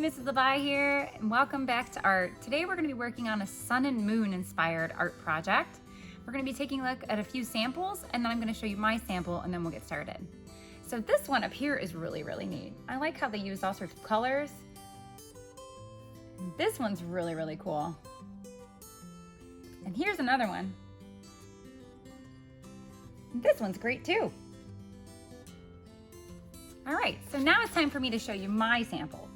Mrs. LaBuy here, and welcome back to art. Today we're going to be working on a sun and moon inspired art project. We're going to be taking a look at a few samples, and then I'm going to show you my sample, and then we'll get started. So this one up here is really neat. I like how they use all sorts of colors. And this one's really cool. And here's another one. And this one's great too. All right, so now it's time for me to show you my sample.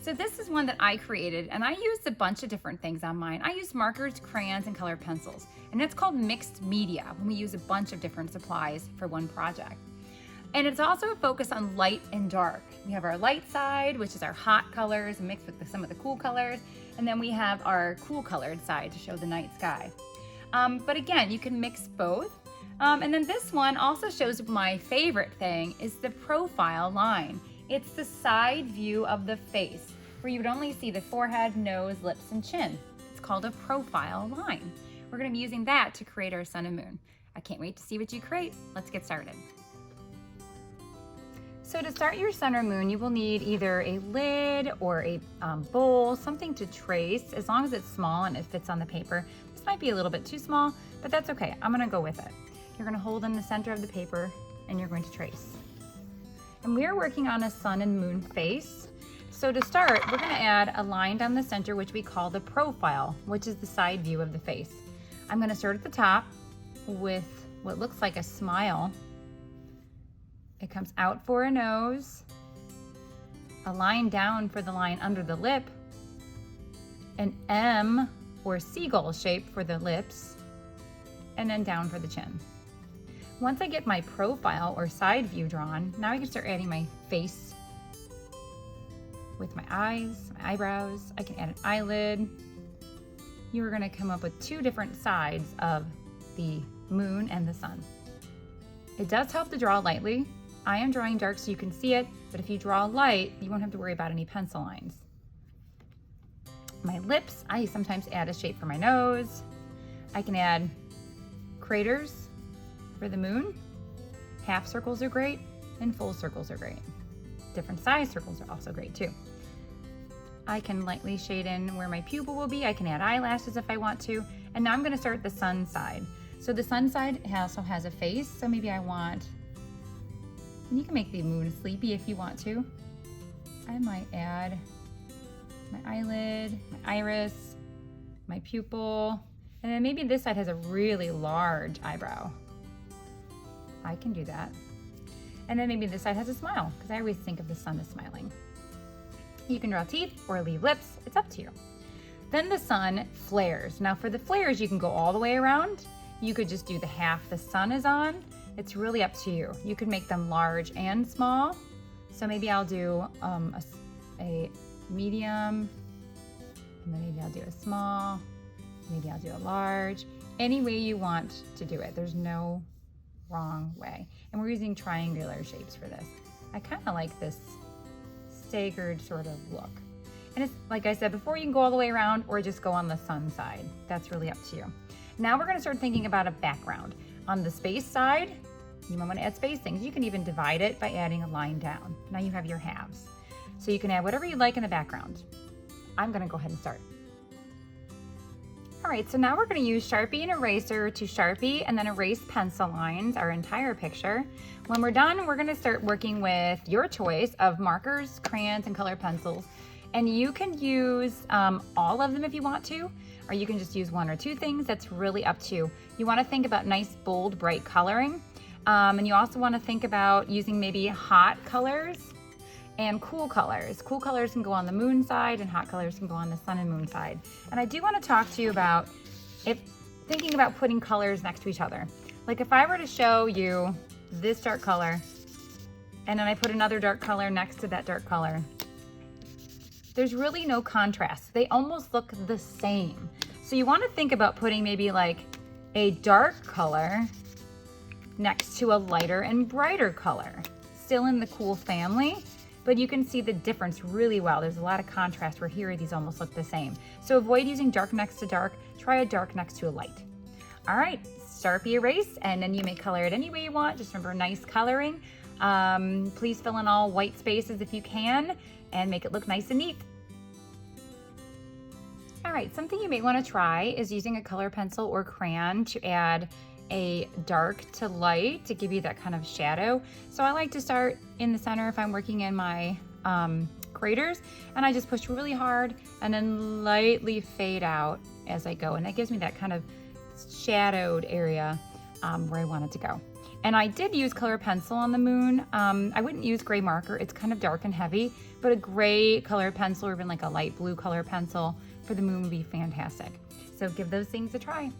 So this is one that I created, and I used a bunch of different things on mine. I used markers, crayons, and colored pencils. And it's called mixed media, when we use a bunch of different supplies for one project. And it's also a focus on light and dark. We have our light side, which is our hot colors mixed with some of the cool colors. And then we have our cool colored side to show the night sky. But again, you can mix both. And then this one also shows my favorite thing is the profile line. It's the side view of the face where you would only see the forehead, nose, lips, and chin. It's called a profile line. We're going to be using that to create our sun and moon. I can't wait to see what you create. Let's get started. So to start your sun or moon, you will need either a lid or a bowl, something to trace, as long as it's small and it fits on the paper. This might be a little bit too small, but that's okay. I'm going to go with it. You're going to hold in the center of the paper and you're going to trace. And we are working on a sun and moon face. So to start, we're going to add a line down the center, which we call the profile, which is the side view of the face. I'm going to start at the top with what looks like a smile. It comes out for a nose, a line down for the line under the lip, an M or seagull shape for the lips, and then down for the chin. Once I get my profile or side view drawn, now I can start adding my face with my eyes, my eyebrows. I can add an eyelid. You are going to come up with two different sides of the moon and the sun. It does help to draw lightly. I am drawing dark so you can see it, but if you draw light, you won't have to worry about any pencil lines. My lips, I sometimes add a shape for my nose. I can add craters for the moon. Half circles are great, and full circles are great. Different size circles are also great too. I can lightly shade in where my pupil will be. I can add eyelashes if I want to. And now I'm going to start the sun side. So the sun side also has a face, so maybe I want, and you can make the moon sleepy if you want to. I might add my eyelid, my iris, my pupil, and then maybe this side has a really large eyebrow. I can do that. And then maybe this side has a smile, because I always think of the sun as smiling. You can draw teeth or leave lips, it's up to you. Then the sun flares. Now for the flares, you can go all the way around. You could just do the half the sun is on. It's really up to you. You could make them large and small. So maybe I'll do a medium, and then maybe I'll do a small, maybe I'll do a large. Any way you want to do it. There's no wrong way. And we're using triangular shapes for this. I kind of like this staggered sort of look. And it's like I said before, you can go all the way around or just go on the sun side. That's really up to you. Now we're going to start thinking about a background. On the space side, you might want to add spacings. You can even divide it by adding a line down. Now you have your halves. So you can add whatever you like in the background. I'm going to go ahead and start. All right, so now we're going to use Sharpie and eraser to Sharpie and then erase pencil lines, our entire picture. When we're done, we're going to start working with your choice of markers, crayons, and colored pencils. And you can use all of them if you want to, or you can just use one or two things. That's really up to you. You want to think about nice, bold, bright coloring. And you also want to think about using maybe hot colors and cool colors. Cool colors can go on the moon side and hot colors can go on the sun and moon side. And I do want to talk to you about thinking about putting colors next to each other. Like if I were to show you this dark color and then I put another dark color next to that dark color, there's really no contrast. They almost look the same. So you want to think about putting maybe like a dark color next to a lighter and brighter color. Still in the cool family, but you can see the difference really well. There's a lot of contrast where here these almost look the same. So avoid using dark next to dark, try a dark next to a light. All right, Sharpie erase, and then you may color it any way you want. Just remember nice coloring. Please fill in all white spaces if you can and make it look nice and neat. right, something you may want to try is using a color pencil or crayon to add a dark to light to give you that kind of shadow. So I like to start in the center if I'm working in my craters, and I just push really hard and then lightly fade out as I go, and that gives me that kind of shadowed area where I want it to go. And I did use color pencil on the moon. I wouldn't use gray marker, it's kind of dark and heavy, but a gray color pencil or even like a light blue color pencil for the moon would be fantastic. So give those things a try.